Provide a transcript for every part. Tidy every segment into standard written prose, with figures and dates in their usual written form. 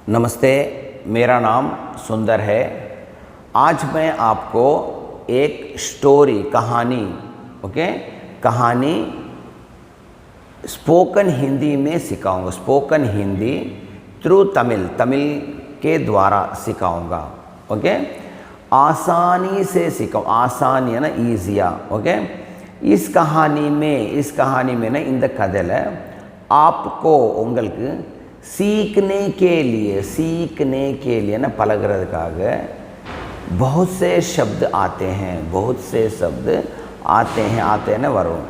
नमस्ते, मेरा नाम सुंदर है। आज मैं आपको एक स्टोरी कहानी कहानी स्पोकन हिंदी में सिखाऊंगा। स्पोकन हिंदी थ्रू तमिल के द्वारा सिखाऊंगा। आसानी से सिखाऊँ, आसानी है ना, ईजिया। इस कहानी में ना இந்த கதையில आपको உங்களுக்கு सीखने के लिए ना பழகுறதுக்காக बहुत से शब्द आते हैं, आते हैं ना वरुण।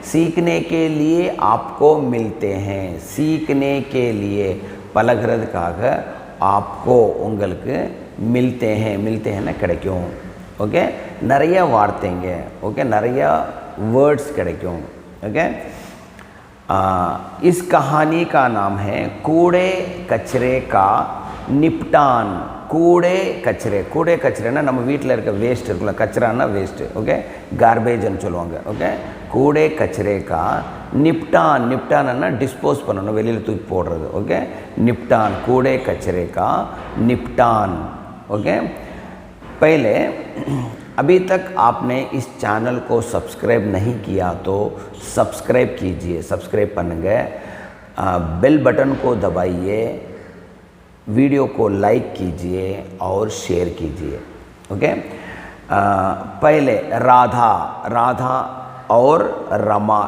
सीखने के लिए आपको मिलते हैं, सीखने के लिए பழகுறதுக்காக आपको உங்களுக்கு मिलते हैं ना கிடைக்கும்। நிறைய வார்த்தைங்க, நிறைய वर्ड्स கிடைக்கும்। इस कहानी का नाम है कूड़े कचरे का निपटान। कूड़े कचरे ना நம்ம வீட்டில் இருக்க வேஸ்ட் இருக்குல்ல, கச்சரானா வேஸ்ட், கார்பேஜ்னு சொல்லுவாங்க। कूड़े कचरे का निपटान डिस्पोज பண்ணணும், வெளியில் தூக்கி போடுறது। निपटान, कूड़े कचरे का निपटान। पहले अभी तक आपने इस चैनल को सब्सक्राइब नहीं किया तो सब्सक्राइब कीजिए, सब्सक्राइब பண்ணுங்க, बेल बटन को दबाइए, वीडियो को लाइक कीजिए और शेयर कीजिए। पहले राधा और रमा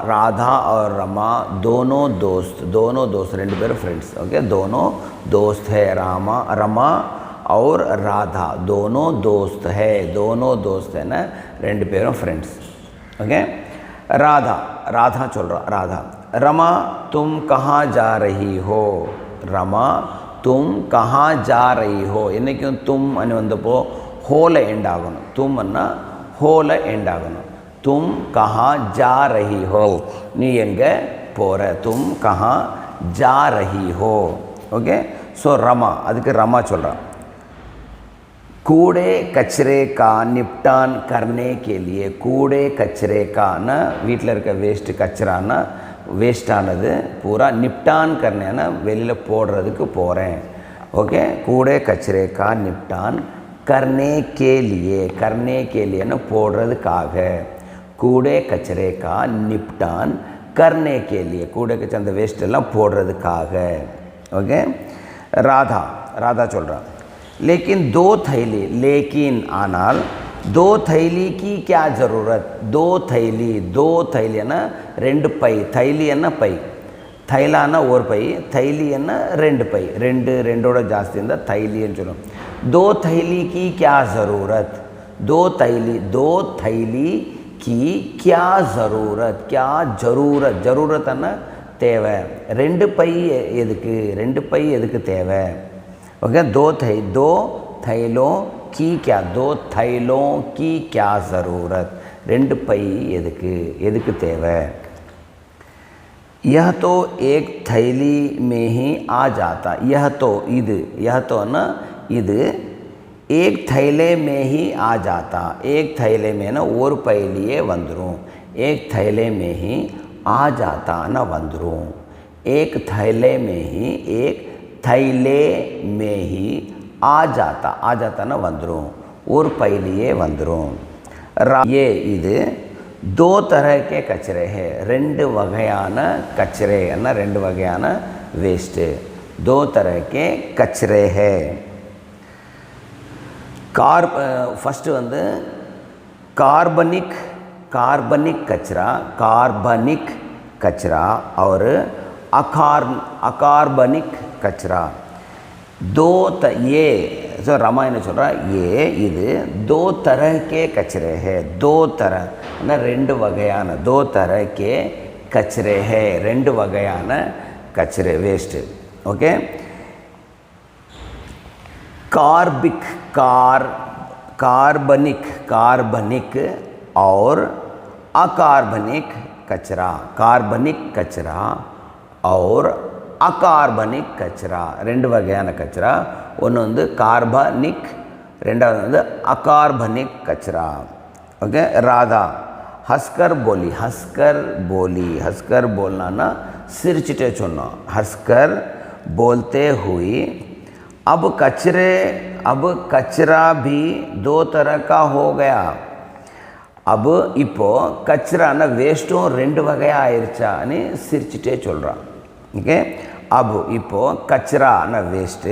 दोनों दोस्त रेंडु पेर फ्रेंड्स। दोनों दोस्त है, रमा और राधा दोनों दोस्त है ना, रेंडु पेरों फ्रेंड्स। राधा चल रहा, राधा, रमा तुम कहाँ जा रही हो? रमा तुम कहाँ जा रही हो? इन्हें तुम अनि वंदपो होल एंड आगुनु, तुम अन्ना होल एंड आगुनु। तुम कहाँ जा रही हो, नी एंगे पोरे, तुम कहाँ जा रही हो। सो रमा, अदुक्कु रमा चल रहा, कूड़े कचरे का निपटान करने के लिए। कूड़े कचरे का ना வீட்டில் இருக்க வேஸ்ட், கச்சரானா வேஸ்ட் ஆனது பூரா நிப்டான் करने வெளியில் போடுறதுக்கு போகிறேன்। कूड़े कचरे का निपटान करने के लिए ना போடுறதுக்காக। कूड़े कचरे का निपटान करने के लिए, कूड़े कचरे அந்த வேஸ்ட் எல்லாம் போடுறதுக்காக। राधा चल रहा, लेकिन आनाल दो थैली की क्या ज़रूरत? दो थैली है ना, रेंड पै, थैली है ना पै, थैला ना और पै, थैली है ना रेंड पै, रेंडोड़ जास्ती थैली चलो। दो थैली की क्या ज़रूरत? दो थैली की क्या ज़रूरत है ना, தேவை। ரெண்டு பை எதுக்கு தேவை? दो थैलों की क्या ज़रूरत? रेंड पई एदुक्कु தேவை? यह तो एक थैली में ही आ जाता। यह तो ना इधु एक थैले में ही आ जाता। एक थैले में ना और पैलिए वंदरूं, एक थैले में ही आ जाता ना वंदरूं। एक थैले में ही आ जाता ना वंदरूं, और पैलिए वंदरूं। ये इधु दो तरह के कचरे है, रेंडु वगैयान कचरे ना, रेंडु वगैयान वेस्ट, दो तरह के कचरे है। फर्स्ट वंदु कार्बनिक कचरा और अकार्बनिक कचरा। ये जो रामायण चल रहा, ये इधु दो तरह के कचरे है, दो तरह ना, रेंडु वगैयान दो तरह के कचरे है, रेंडु वगैयान कचरे वेस्ट। कार्बनिक और अकार्बनिक कचरा। कार्बनिक कचरा और अकार्बनिक कचरा रेंडु वगैयान कचरा। ओन्नु कार्बनिक, रेंडावदु अकार्बनिक कचरा। राधा हस्कर बोली, हस्कर बोलना ना सिरिचिटे सोन्नोम। हस्कर बोलते हुए अब कचरा भी दो तरह का हो गया. अब இப்போ கச்சரான வேஸ்ட்டும் ரெண்டு வகையா ஆயிருச்சான்னு சிரிச்சிட்டே சொல்றான். ஓகே, अब இப்போ கச்சரான वेस्ट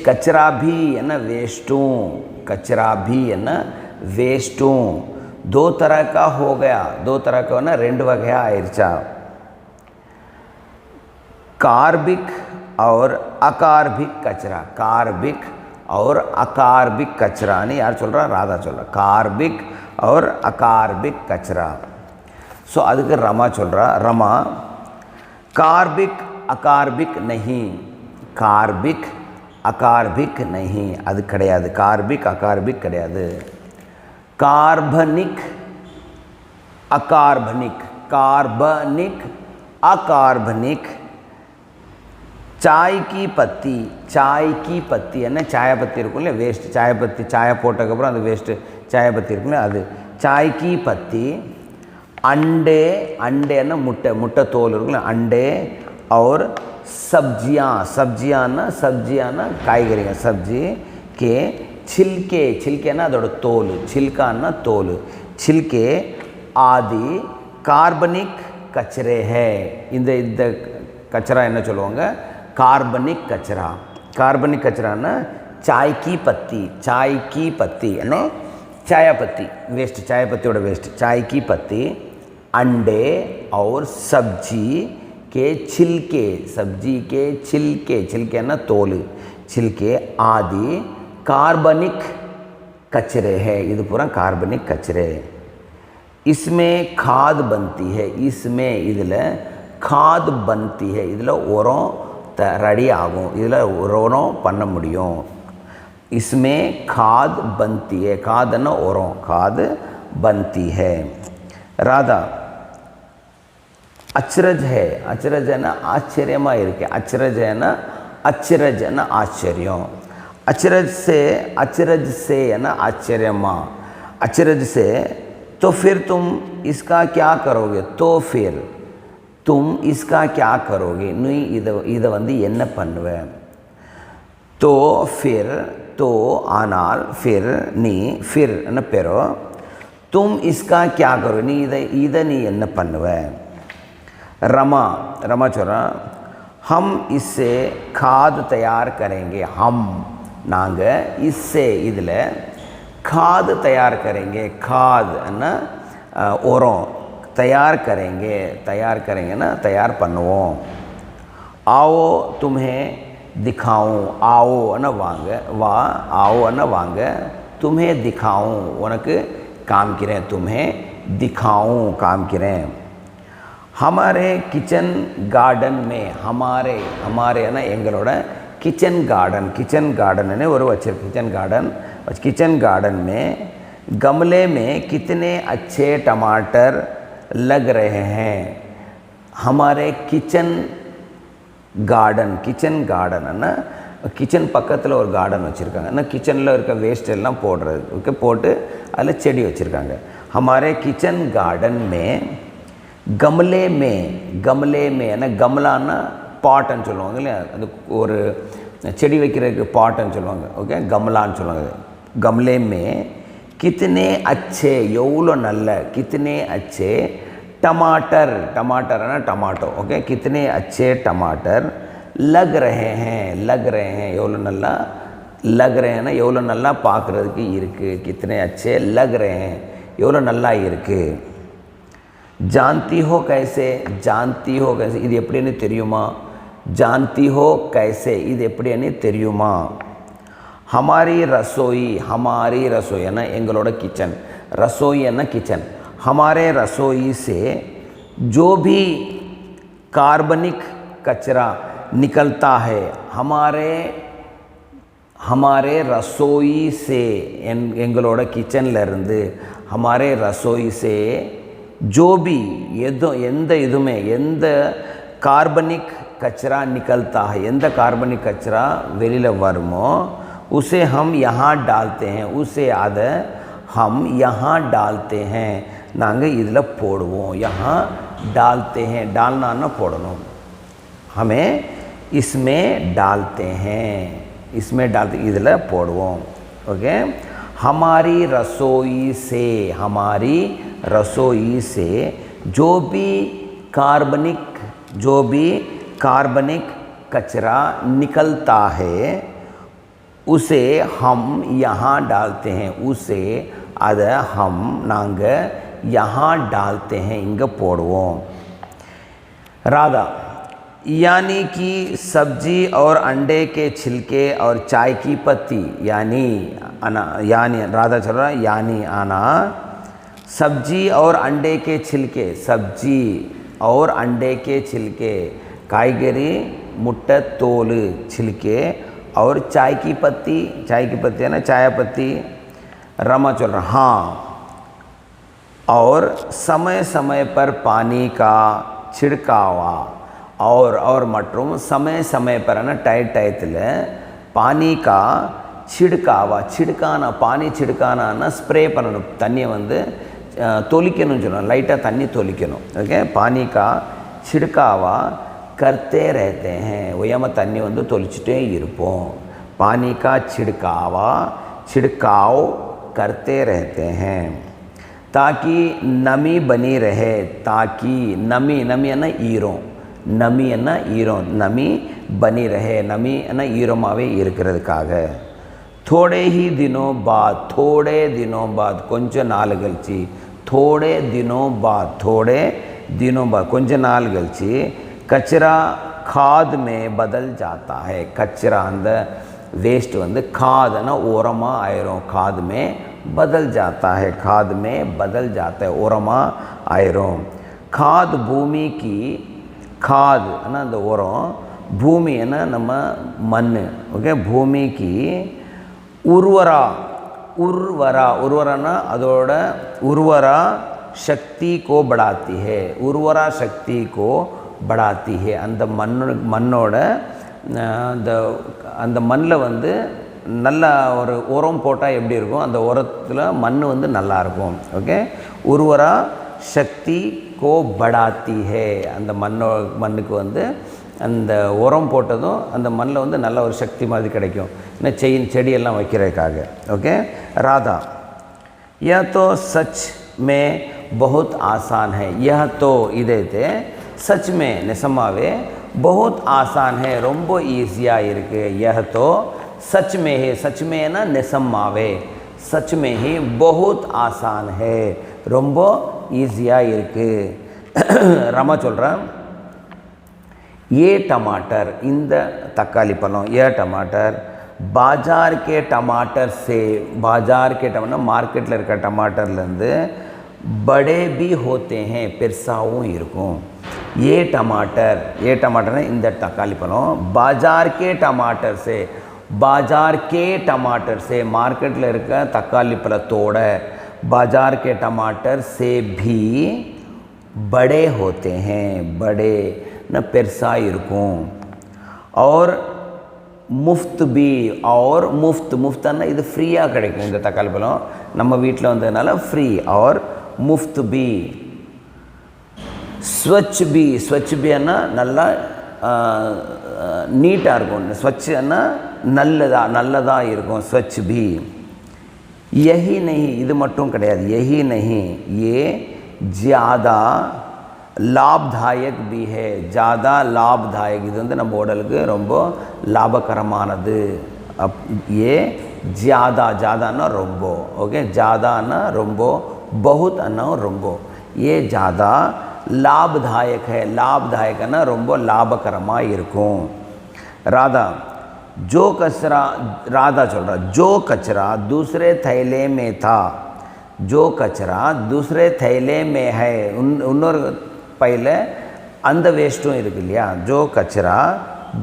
कचरा भी है ना वेस्टों दो तरह का हो गया. दो तरह का ना रेंड वगैरह आयरचा. कार्बिक और अकार्बिक कचरा. कार्बिक और अकार्बिक कचरा नहीं यार चल रहा, राधा चल रहा. कार्बिक और अकार्बिक कचरा. सो அதுக்கு रमा चल रहा. रमा कार्बिक अकार्बिक नहीं. कार्बिक अकार्बिक नहीं அது கிடையாது. कार्बिक अकार्बिक கிடையாது. कार्बनिक अकार्बनिक. कार्बनिक अकार्बनिक. चाय की पत्ती है ना, चाय पत्ती இருக்குல்ல वेस्ट. चाय पत्ती चाय போட்டதுக்கு அப்புறம் அந்த वेस्ट चाय पत्ती இருக்குல்ல அது. चाय की पत्ती. अंडे ना मुट्टे तोल இருக்குல்ல अंडे. और सब्जियां ना काய்கறிங்க. सब्जी के छिलके ना அதோட தோல். छिलका ना तोल. छिलके आदि कार्बनिक कचरे है. இந்த कचरा என்ன சொல்லுவாங்க, कार्बनिक कचरा. कार्बनिक कचरा ना चाय की पत्ती है ना, चाय पत्ती वेस्ट. चाय पत्तियोட वेस्ट. चाय की पत्ती, अंडे और सब्जी के छिलके ना तोल. छिलके आदि कार्बनिक कचरे है. இது पूरा कार्बनिक कचरे. इसमें खाद बनती है. इसमें இதில் खाद बनती है. இதில் உரம் ரெடி ஆகும். இதில் உரம் பண்ண முடியும். इसमें खाद बनती है. खादना उरों. खाद बनती है. राधा अचरज है. अचरज है ना आश्चर्यमा इरुक्के. अचरज है ना आश्चर्य. अचरज से है ना आश्चर्यमा. अचरज से तो फिर तुम इसका क्या करोगे. तो फिर तुम इसका क्या करोगे. நீ இதை வந்து என்ன பண்ணுவ. तो फिर तो ஆனால் फिर நீ फिर என்ன பெறோ. तुम इसका क्या करोगे. நீ இதை நீ என்ன பண்ணுவ. रमा சொல்றா. हम इससे खाद तैयार करेंगे. हम நாங்கள் इससे இதில் खाद तैयार करेंगे. खाद ना उरों. तैयार करेंगे ना तैयार பண்ணுவோம். आओ तुम्हें दिखाऊं. आओ ना वांग. आओ ना वांग. तुम्हें दिखाऊं. उनके காமிக்கிறேன். तुम्हें दिखाऊं காமிக்கிறேன். हमारे किचन गार्डन में. हमारे ना எங்களோட किचन गार्डन ने ஒரு வச்சிரு. किचन गार्डन में गमले में कितने अच्छे टमाटर लग रहे हैं. हमारे किचन गार्डन ना किचन பக்கத்தில் ஒரு கார்டன் வச்சுருக்காங்க. ना கிச்சனில் இருக்க வேஸ்ட் எல்லாம் போடுறது போட்டு அதில் செடி வச்சுருக்காங்க. हमारे किचन गार्डन में गमले में ना गमलाना பாட்டுன்னு சொல்லுவாங்க இல்லையா. அது ஒரு செடி வைக்கிறதுக்கு பாட்டுன்னு சொல்லுவாங்க. ஓகே, गमलाன்னு சொல்லுவாங்க. गमले में कितने अच्छे எவ்வளோ நல்ல. कितने अच्छे टमाटर है ना टमाटो. ओके, कितने अच्छे टमाटर लग रहे हैं. எவ்வளோ நல்லா लग रहे हैं ना எவ்வளோ நல்லா பார்க்குறதுக்கு இருக்குது. कितने अच्छे लग रहे हैं எவ்வளோ நல்லா இருக்குது. जानती हो कैसे. இது எப்படின்னு தெரியுமா. जानती हो कैसे இது எப்படின்னு தெரியுமா. हमारी रसोई है ना எங்களோட किचन. रसोई है ना किचन. हमारे रसोई से जो भी कार्बनिक कचरा निकलता है. हमारे रसोई से எங்களோட किचनல இருந்து हमारे रसोई से जो भी எந்த कार्बनिक कचरा निकलता है. எந்த कार्बनिक कचरा வெளியில வருமோ उसे हम यहाँ डालते हैं. उसे அதை हम यहाँ डालते हैं. நாங்கள் இதில் போடுவோம். यहाँ डालते हैं. डालना போடணும். हमें इसमें डालते हैं, इसमें डालते इधर போடுவோம். ओके. हमारी रसोई से जो भी कार्बनिक कचरा निकलता है उसे हम यहाँ डालते हैं. उसे अद हम नांग यहाँ डालते हैं, इंग போடுவோம். राधा यानी कि सब्जी और अंडे के छिलके और चाय की पत्ती, यानी राधा चल रहा यानी आना सब्जी और अंडे के छिलके काईगरी मुट्टा तोल छिलके और चाय की पत्ती है ना, चाय पत्ती. रमा चल रहा हाँ. और समय समय पर पानी का छिड़कावा और மற்றும் समय समय पर ना டயத்தில் पानी का छिड़काना पानी छिड़काना स्प्रे பண்ணணும், தண்ணியை வந்து தொளிக்கணும்னு சொல்லுவாங்க, லைட்டாக தண்ணி தொளிக்கணும். ஓகே. पानी का छिड़कावा करते रहते हैं, ஓயாம தண்ணி வந்து தொளிச்சிட்டே இருப்போம். पानी का छिड़काव करते रहते हैं ताकि नमी बनी रहे. ताकि नमी है ना ஈரம், नमी बनी रहे, नमी है ना ஈரமாகவே இருக்கிறதுக்காக. थोड़े दिनों बाद கொஞ்ச நாள் கழிச்சு, थोड़े दिनों बाद கொஞ்ச நாள் கழிச்சு कचरा खाद में बदल जाता है. कचरा அந்த वेस्ट வந்து खादना ओरमा आयरों, खाद में बदल जाता है, ओरमा आयरों. खाद भूमि की खाद है ना அந்த ஓரம், பூமி है ना நம்ம மண். ஓகே. பூமி की उर्वरा அதோட उर्वरा शक्ति को बढ़ाती है. அந்த மண்ணோட அந்த மண்ணில் வந்து நல்ல ஒரு உரம் போட்டால் எப்படி இருக்கும், அந்த உரத்தில் மண் வந்து நல்லா இருக்கும். ஓகே. உருவரா சக்தி கோ படாத்தி ஹே. அந்த மண்ணுக்கு வந்து அந்த உரம் போட்டதும் அந்த மண்ணில் வந்து நல்ல ஒரு சக்தி மாதிரி கிடைக்கும், இன்னும் செடியெல்லாம் வைக்கிறதுக்காக. ஓகே. ராதா यह तो सच में बहुत आसान है. यह तो इदैते सच में निसमावे बहुत आसान है, ரொம்ப ஈஸியாக இருக்குது. यह तो सच में है, सच में है ना निसमावे, सच में ही बहुत आसान है, ரொம்ப ஈஸியாக இருக்குது. रमा சொல்கிறேன். ये टमाटर இந்த தக்காளி பழம், ये टमाटर बाजार के टमाटर மார்க்கெட்டில் இருக்க டமாட்டர்லேருந்து बड़े भी होते हैं, பெருசாகவும் இருக்கும். ये टमाटर है இந்த தக்காளி பழம். बाजार के टमाटर से மார்க்கெட்டில் இருக்க தக்காளி பழத்தோட बाजार के टमाटर से भी बड़े होते हैं, बड़े न பெருசா இருக்கும். और मुफ्त भी, और मुफ्तना இது ஃப்ரீயாக கிடைக்கும். இந்த தக்காளி பழம் நம்ம வீட்டில் வந்ததுனால ஃப்ரீ. और मुफ्त भी. स्वच्छ भी है ना நல்லா நீட்டாக இருக்கும். ஸ்வச்னா நல்லதாக இருக்கும். स्वच्छ भी. यही नहीं இது மட்டும் கிடையாது. यही नहीं ये ज़्यादा लाभदायक भी है. ज़्यादा लाभदायक இது வந்து நம்ம உடலுக்கு ரொம்ப லாபகரமானது. ये ज़्यादाना ரொம்ப. ओके. ज़्यादाना ரொம்ப, बहुत अन्ना ரொம்ப. ये ज़्यादा लाभदायक है. लाभदायक ना ரொம்ப லாபகரமாக இருக்கும். राधा जो कचरा, राधा चल रहा जो कचरा दूसरे थैले में था, जो कचरा दूसरे थैले में है. இன்னொரு पहले अंध वेस्टों இருக்கு இல்லையா, जो कचरा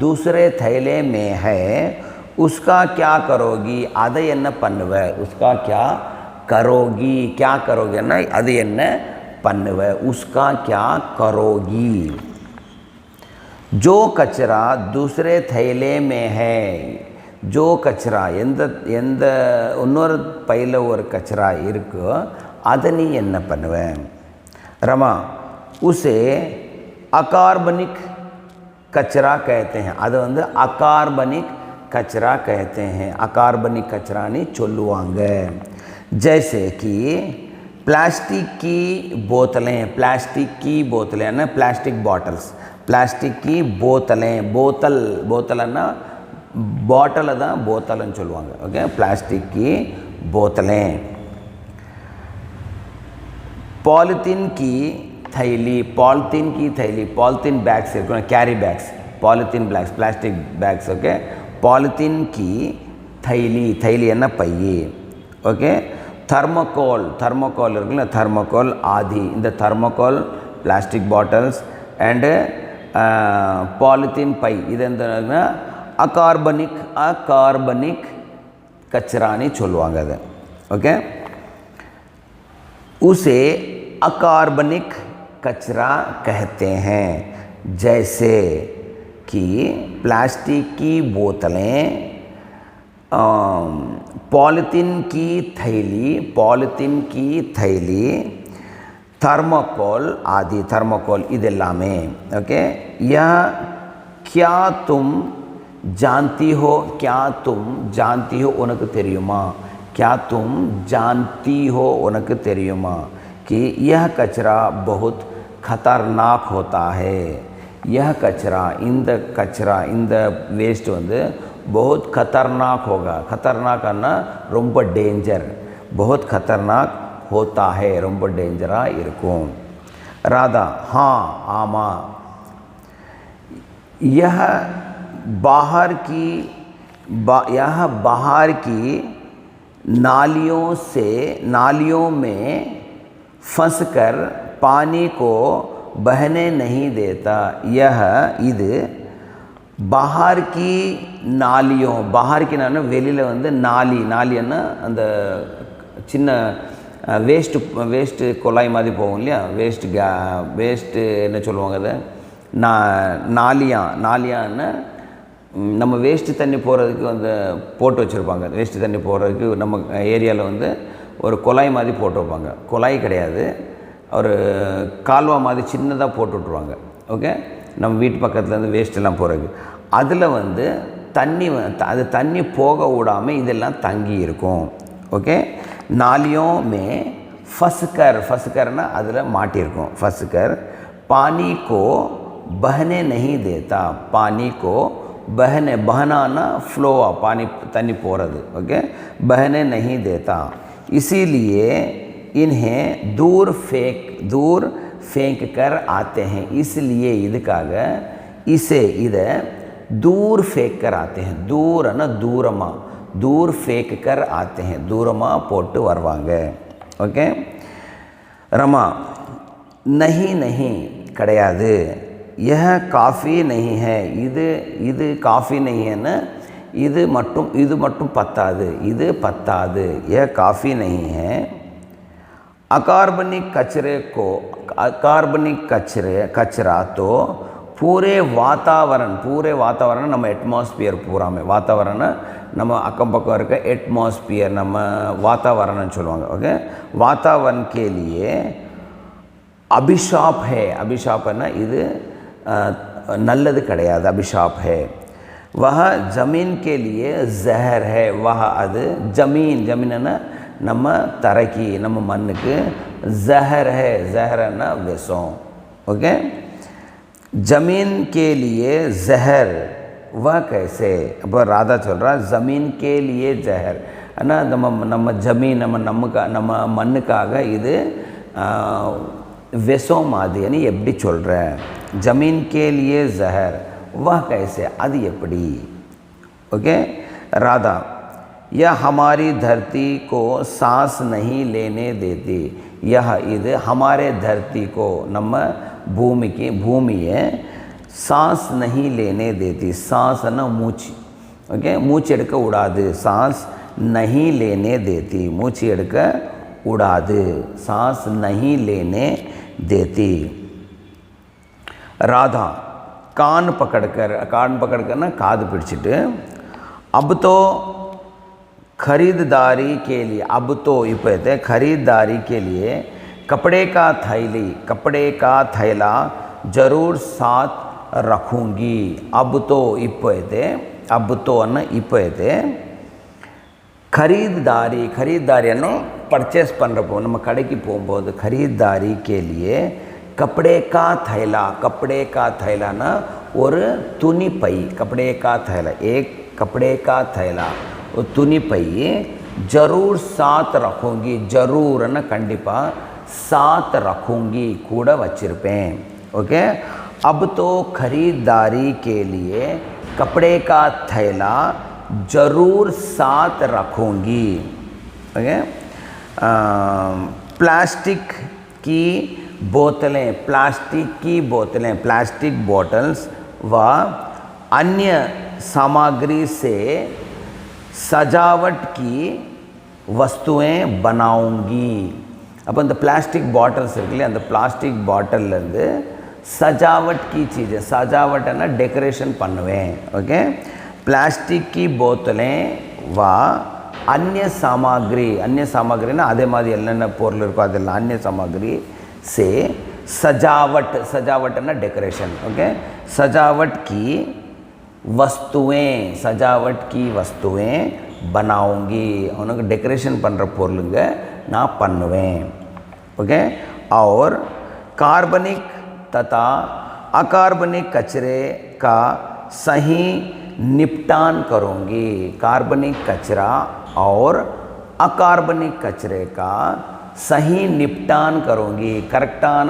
दूसरे थैले में है उसका क्या करोगी, அதை என்ன பண்ணுவ. उसका क्या करोगी ना அது என்ன பண்ணுவ. उसका क्या करोगी. जो कचरा दूसरे थैले में है, जो कचरा எந்த இன்னொரு பையில் ஒரு கச்சரா இருக்கோ அதை நீ என்ன பண்ணுவ. रमा उसे अकार्बनिक कचरा कहते हैं. அது வந்து अकार्बनिक कचरा कहते हैं. अकार्बनिक कचरा नहीं चोल्लुवांग. जैसे कि प्लास्टिक की बोतलें, प्लास्टिक की बोतलें ना प्लास्टिक बॉटल्स, प्लास्टिक की बोतलें, बोतल बोतलना बॉटल தான் போத்தல்னு சொல்லுவாங்க. ஓகே, பிளாஸ்டிக் की बोतलें. पॉलिथीन की थैली, पॉलिथीन की थैली, पॉलिथीन बैग्स இருக்கும், carry bags, polythene bags, plastic bags. Okay, polythene की थैली, थैली என்ன பை. ஓகே, थर्मोकोल, थर्मोकोल இருக்குல்ல, थर्मोकोल आदि. இந்த thermocol plastic bottles and polythene पै இது என்ன अकार्बनिक, अकार्बनिक कचरानी சொல்லுவாங்க அது. ओके, उसे अकार्बनिक कचरा कहते हैं. जैसे कि प्लास्टिक की बोतलें, पॉलिथीन की थैली, पॉलिथीन की थैली, थर्मोकोल आदि. थर्मोकोल இதெல்லாமே. ओके, यह क्या तुम जानती हो, क्या तुम जानती हो उनके தெரியுமா, क्या तुम जानती हो उनके தெரியுமா कि यह कचरा बहुत खतरनाक होता है. यह कचरा, இந்த कचरा, இந்த वेस्ट வந்து बहुत खतरनाक होगा. खतरनाक ना ரொம்ப डेंजर, बहुत खतरनाक होता है, ரொம்ப डेंजरा இருக்கும். राधा हाँ आमा. यह बाहर की यह बाहर की नालियों से, नालियों में फंसकर पानी को बहने नहीं देता. यह இது बाहर की नालियों, बाहर की ना வெளியில வந்து நாலி, நாலின்னா அந்த சின்ன வேஸ்ட் வேஸ்ட் குழாய் மாதிரி போகும் இல்லையா, வேஸ்ட் வேஸ்ட்டு என்ன சொல்லுவாங்க அதை, நாலியா, நாலியான்னு நம்ம வேஸ்ட்டு தண்ணி போகிறதுக்கு வந்து போட்டு வச்சுருப்பாங்க. வேஸ்ட்டு தண்ணி போகிறதுக்கு நம்ம ஏரியாவில் வந்து ஒரு குழாய் மாதிரி போட்டு வைப்பாங்க. குழாய் கிடையாது, ஒரு கால்வா மாதிரி சின்னதாக போட்டு விட்ருவாங்க. ஓகே, நம்ம வீட்டு பக்கத்துலேருந்து வேஸ்ட்டெல்லாம் போகிறதுக்கு அதில் வந்து தண்ணி அது தண்ணி போக விடாமல் இதெல்லாம் தங்கி இருக்கும். ஓகே, नालियों में फंसकर, फंसकरना அதில் மாட்டியிருக்கும். फंसकर पानी को बहने नहीं देता. पानी को बहने, बहना फ्लो, पानी तन्नी போகிறது. ओके, बहने नहीं देता. इसीलिए इन्हें दूर फेंक कर आते हैं. इसलिए இதுக்காக इसे इधर दूर फेंक कर आते हैं. दूर ना दूरमा, दूर फेंक कर आते हैं, दूरमा போட்டு வருவாங்க. ओके, रमा नहीं नहीं கிடையாது. यह काफ़ी नहीं है. இது काफ़ी नहीं है ना, இது மட்டும் பத்தாது, இது பத்தாது. यह काफ़ी नहीं है. अकार्बनिक कचरे को, अकार्बनिक कचरा तो पूरे वातावरण நம்ம எட்மாஸ்பியர் பூராமே, வாतावरण நம்ம அக்கம் பக்கம் இருக்க எட்மாஸ்பியர் நம்ம வாतावरणன்னு சொல்லுவாங்க. ஓகே, वातावरण के लिए अभिशाप है. अभिशापना இது நல்லது கிடையாது, अभिशाप है. वह ज़मीन के लिए जहर है. वह அது जमीन, जमीनना நம்ம தரைக்கு, நம்ம மண்ணுக்கு जहर है. जहरना விஷம். ओके, ज़मीन के लिए जहर, वह कैसे. अब राधा चल रहा ज़मीन के लिए जहर है ना, நம்ம ஜமீன், நம்ம மண்ணுக்காக இது விஷம் மாதிரின்னு எப்படி சொல்கிற. ज़मीन के लिए जहर, वह कैसे, அது எப்படி. ओके, राधा यह हमारी धरती को सांस नहीं लेने देती. यह இது हमारे धरती को, நம்ம பூமிக்கு, பூமியை सांस नहीं लेने देती. सांस ना மூச்சு. ஓகே, மூச்சு எடுக்க விடாது. सांस नहीं लेने देती, மூச்சு எடுக்க விடாது. सांस नहीं लेने देती. राधा कान पकड़कर ना काद पिടിச்சிட்டு, अब तो खरीदारी के लिए, अब तो இப்போ खरीदारी के लिए कपड़े का थैला ज़रूर साथ रखूँगी अब तो इप्पोयते अब तो अन्न इप्पोयते खरीदारी अन्नो परचेस पण्णறப்போ நம்ம கடைக்கு போகும்போது खरीदारी के लिए कपड़े का थैला ना और तुनी पई कपड़े का थैला एक कपड़े का थैला और तुनी पई जरूर साथ रखूँगी जरूर ना कंडिपा साथ रखूँगी कूड़ा वच्चिरुपेन ओके अब तो खरीदारी के लिए कपड़े का थैला जरूर साथ रखूँगी ओके प्लास्टिक की प्लास्टिक बोतल्स व अन्य सामग्री से सजावट की वस्तुएं बनाऊंगी அப்போ இந்த பிளாஸ்டிக் பாட்டில்ஸ் இருக்குல்ல அந்த பிளாஸ்டிக் பாட்டில்லேருந்து सजावट की चीज़ें सजावटना डेकोरेशन பண்ணுவேன் ओके प्लास्टिक की बोतलें व अन्य सामग्री ना அதே மாதிரி என்னென்ன பொருள் இருக்கோ அதெல்லாம் अन्य सामग्री से सजावट ना डेकोरेशन ओके सजावट की वस्तुएं बनाऊंगी उनको डेकोरेशन பண்ணுற பொருளுங்க நான் பண்ணுவேன் ओके और कार्बनिक तथा अकार्बनिक कचरे का सही निपटान करूंगी कार्बनिक कचरा और अकार्बनिक कचरे का सही निपटान करूंगी करेक्टाன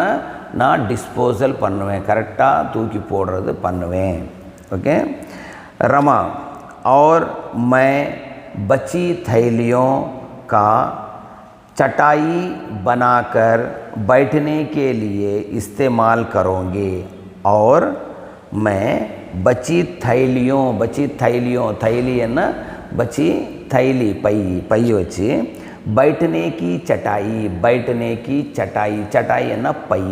நான் डिस्पोजल பண்ணுவேன் करेक्टा तूकी போடுறது பண்ணுவேன் ओके रमा और मैं बची थैलियों का चटाई बनाकर बैठने के लिए इस्तेमाल करूँगी और मैं बची थैलियों थैली है ना बची थैली पई वच्ची बैठने की चटाई है ना पई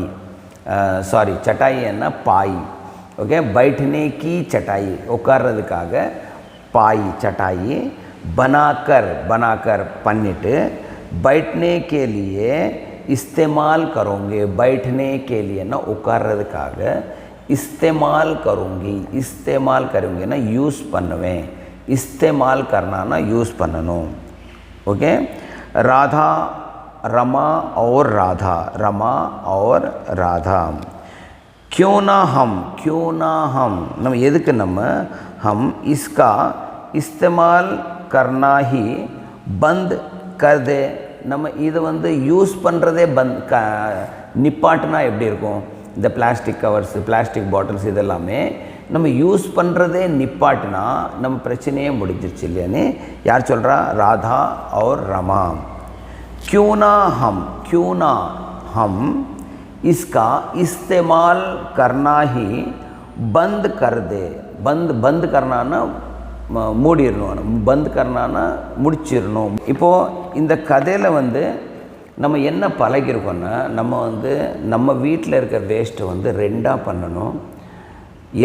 सॉरी चटाई है ना पाई ओके बैठने की चटाई उकारதுக்காக पाई चटाई बनाकर पन्निட்டு बैठने के लिए इस्तेमाल करूँगी बैठने के लिए ना उकारதுக்காக इस्तेमाल करूँगी ना यूज़ பண்ணுவேன் इस्तेमाल करना ना यूज़ பண்ணணும் ओके रमा और राधा क्यों ना हम நம்ம எதுக்கு हम इसका इस्तेमाल करना ही बंद कर दे நம்ம இதை வந்து யூஸ் பண்ணுறதே நிப்பாட்டினா எப்படி இருக்கும் இந்த பிளாஸ்டிக் கவர்ஸ் பிளாஸ்டிக் பாட்டில்ஸ் இதெல்லாமே நம்ம யூஸ் பண்ணுறதே நிப்பாட்டினா நம்ம பிரச்சனையே முடிஞ்சிருச்சு இல்லையான்னு யார் சொல்கிறா ராதா और रमा क्यों ना हम इसका इस्तेमाल करना ही बंद कर दे बंद करना ना மூடிடணும் பந்த் கர்னானா முடிச்சிடணும் இப்போது இந்த கதையில் வந்து நம்ம என்ன பழகிருக்கோன்னா நம்ம வந்து நம்ம வீட்டில் இருக்க வேஸ்ட்டை வந்து ரெண்டாக பண்ணணும்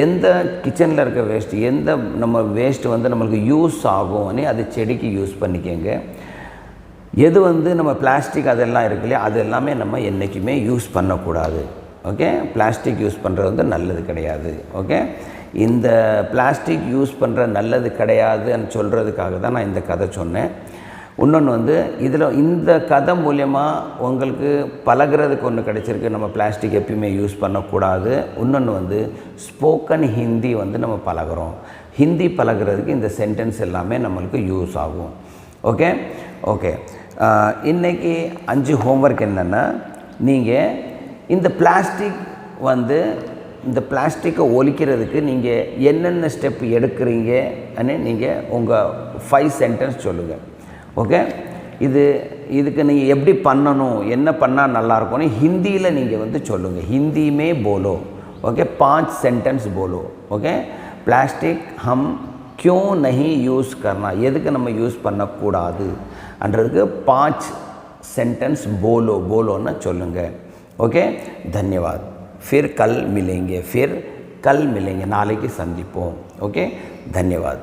எந்த கிச்சனில் இருக்க வேஸ்ட்டு எந்த நம்ம வேஸ்ட்டு வந்து நம்மளுக்கு யூஸ் ஆகும்னு அது செடிக்கு யூஸ் பண்ணிக்கங்க எது வந்து நம்ம பிளாஸ்டிக் அதெல்லாம் இருக்கு இல்லையா அது எல்லாமே நம்ம என்றைக்குமே யூஸ் பண்ணக்கூடாது ஓகே பிளாஸ்டிக் யூஸ் பண்ணுறது வந்து நல்லது கிடையாது ஓகே இந்த பிளாஸ்டிக் யூஸ் பண்ணுற நல்லது கிடையாதுன்னு சொல்கிறதுக்காக தான் நான் இந்த கதை சொன்னேன் இன்னொன்று வந்து இதில் இந்த கதை மூலயமா உங்களுக்கு பழகிறதுக்கு ஒன்று கிடைச்சிருக்கு நம்ம பிளாஸ்டிக் எப்பயுமே யூஸ் பண்ணக்கூடாது இன்னொன்று வந்து ஸ்போக்கன் ஹிந்தி வந்து நம்ம பழகிறோம் ஹிந்தி பழகிறதுக்கு இந்த சென்டென்ஸ் எல்லாமே நம்மளுக்கு யூஸ் ஆகும் ஓகே ஓகே இன்றைக்கி 5 ஹோம்ஒர்க் என்னென்னா நீங்கள் இந்த பிளாஸ்டிக் வந்து இந்த பிளாஸ்டிக்கை ஒழிக்கிறதுக்கு நீங்கள் என்னென்ன ஸ்டெப் எடுக்கிறீங்கன்னு நீங்கள் உங்கள் 5 சென்டென்ஸ் சொல்லுங்கள் ஓகே இதுக்கு நீங்கள் எப்படி பண்ணணும் என்ன பண்ணால் நல்லாயிருக்கும்னு ஹிந்தியில் நீங்கள் வந்து சொல்லுங்கள் ஹிந்தியுமே போலோ ओके 5 सेंटेंस बोलो ओके प्लास्टिक हम क्यों नहीं यूज़ करना எதுக்கு நம்ம யூஸ் பண்ணக்கூடாது அன்றதுக்கு 5 सेंटेंस बोलोன்னு சொல்லுங்க ओके धन्यवाद फिर कल मिलेंगे नाளைக்கு சந்திப்போம் ओके धन्यवाद